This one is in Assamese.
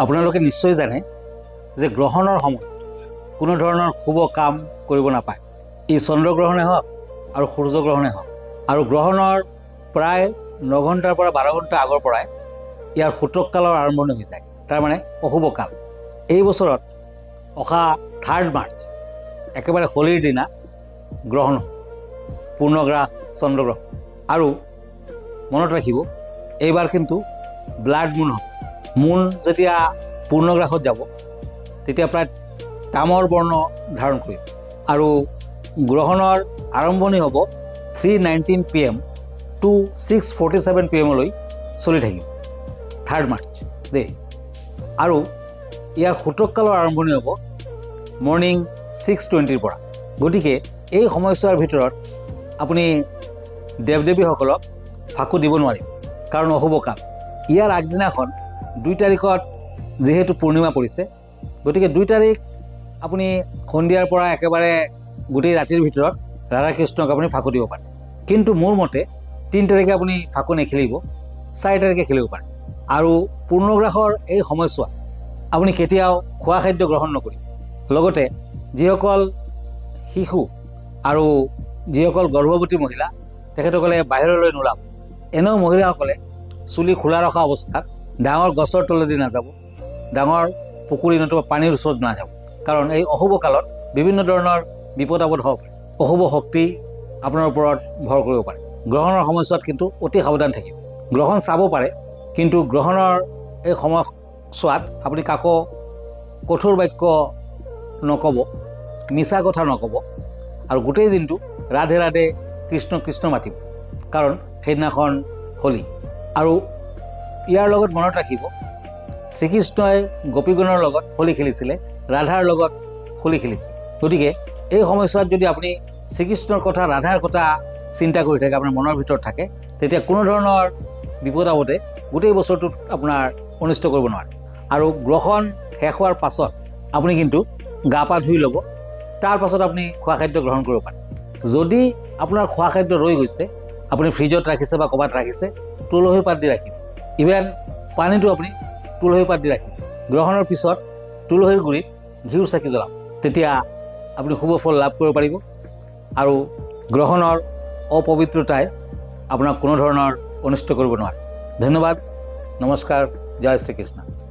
আপোনালোকে নিশ্চয় জানে যে গ্ৰহণৰ সময়ত কোনো ধৰণৰ শুভ কাম কৰিব নাপায়। ই চন্দ্ৰগ্ৰহণে হওক আৰু সূৰ্যগ্ৰহণে হওক। আৰু গ্ৰহণৰ প্ৰায় 9 ঘণ্টাৰ পৰা 12 ঘণ্টা আগৰ পৰাই ইয়াৰ সূতককালৰ আৰম্ভণি হৈ যায়, তাৰমানে অশুভ কাল। এই বছৰত অহা 3 মাৰ্চ একেবাৰে হোলীৰ দিনা গ্ৰহণ, পূৰ্ণগ্ৰাস চন্দ্ৰগ্ৰহণ। আৰু মনত ৰাখিব, এইবাৰ কিন্তু ব্লাড মুন হ'ব। মুন যেতিয়া পূৰ্ণগ্ৰাসত যাব তেতিয়া প্ৰায় তামৰ বৰ্ণ ধাৰণ কৰিব। আৰু গ্ৰহণৰ আৰম্ভণি হ'ব 3:19 PM to 6:47 PM চলি থাকিব 3 মাৰ্চ দেই। আৰু ইয়াৰ সূতককালৰ আৰম্ভণি হ'ব মৰ্ণিং 6:20 পৰা। গতিকে এই সময়ছোৱাৰ ভিতৰত আপুনি দেৱ দেৱীসকলক ফাকু দিব নোৱাৰিব, কাৰণ অশুভ কাল। ইয়াৰ আগদিনাখন 2 তাৰিখত যিহেতু পূৰ্ণিমা পৰিছে, গতিকে 2 তাৰিখ আপুনি সন্ধিয়াৰ পৰা একেবাৰে গোটেই ৰাতিৰ ভিতৰত ৰাধাকৃষ্ণক আপুনি ফাকু দিব পাৰে। কিন্তু মোৰ মতে 3 তাৰিখে আপুনি ফাকু নেখেলিব, 4 তাৰিখে খেলিব পাৰে। আৰু পূৰ্ণগ্ৰাসৰ এই সময়ছোৱাত আপুনি কেতিয়াও খোৱা খাদ্য গ্ৰহণ নকৰিব। লগতে যিসকল শিশু আৰু যিসকল গৰ্ভৱতী মহিলা, তেখেতসকলে বাহিৰলৈ নোলাব। এনেও মহিলাসকলে চুলি খোলা ৰখা অৱস্থাত ডাঙৰ গছৰ তলেদি নাযাব, ডাঙৰ পুখুৰী নতুবা পানীৰ ওচৰত নাযাব, কাৰণ এই অশুভ কালত বিভিন্ন ধৰণৰ বিপদ আপদ হ'ব পাৰে। অশুভ শক্তি আপোনাৰ ওপৰত ভৰ কৰিব পাৰে। গ্ৰহণৰ সময়ছোৱাত কিন্তু অতি সাৱধান থাকিব। গ্ৰহণ চাব পাৰে, কিন্তু গ্ৰহণৰ এই সময়ছোৱাত আপুনি কাকো কঠোৰ বাক্য নক'ব, মিছা কথা নক'ব, আৰু গোটেই দিনটো ৰাধে ৰাধে কৃষ্ণ কৃষ্ণ মাতিব, কাৰণ সেইদিনাখন হোলী। আৰু ইয়াৰ লগত মনত ৰাখিব, শ্ৰীকৃষ্ণই গোপীগণৰ লগত হোলী খেলিছিলে, ৰাধাৰ লগত হোলী খেলিছিল। গতিকে এই সময়ছোৱাত যদি আপুনি শ্ৰীকৃষ্ণৰ কথা, ৰাধাৰ কথা চিন্তা কৰি থাকে, আপোনাৰ মনৰ ভিতৰত থাকে, তেতিয়া কোনো ধৰণৰ বিপদ আপদে গোটেই বছৰটোত আপোনাৰ অনিষ্ট কৰিব নোৱাৰে। আৰু গ্ৰহণ শেষ হোৱাৰ পাছত আপুনি কিন্তু গা পা ধুই ল'ব, তাৰ পাছত আপুনি খোৱা খাদ্য গ্ৰহণ কৰিব পাৰে। যদি আপোনাৰ খোৱা খাদ্য ৰৈ গৈছে, আপুনি ফ্ৰিজত ৰাখিছে বা ক'ৰবাত ৰাখিছে, তুলসী পাত দি ৰাখিব। ইভেন পানীটো আপুনি তুলসী পাত দি ৰাখিব। গ্ৰহণৰ পিছত তুলসীৰ গুৰিত ঘিউৰ চাকি জ্বলাব, তেতিয়া আপুনি শুভ ফল লাভ কৰিব পাৰিব। আৰু গ্ৰহণৰ অপবিত্ৰতাই আপোনাক কোনো ধৰণৰ অনিষ্ট কৰিব নোৱাৰে। ধন্যবাদ, নমস্কাৰ, জয় শ্ৰীকৃষ্ণ।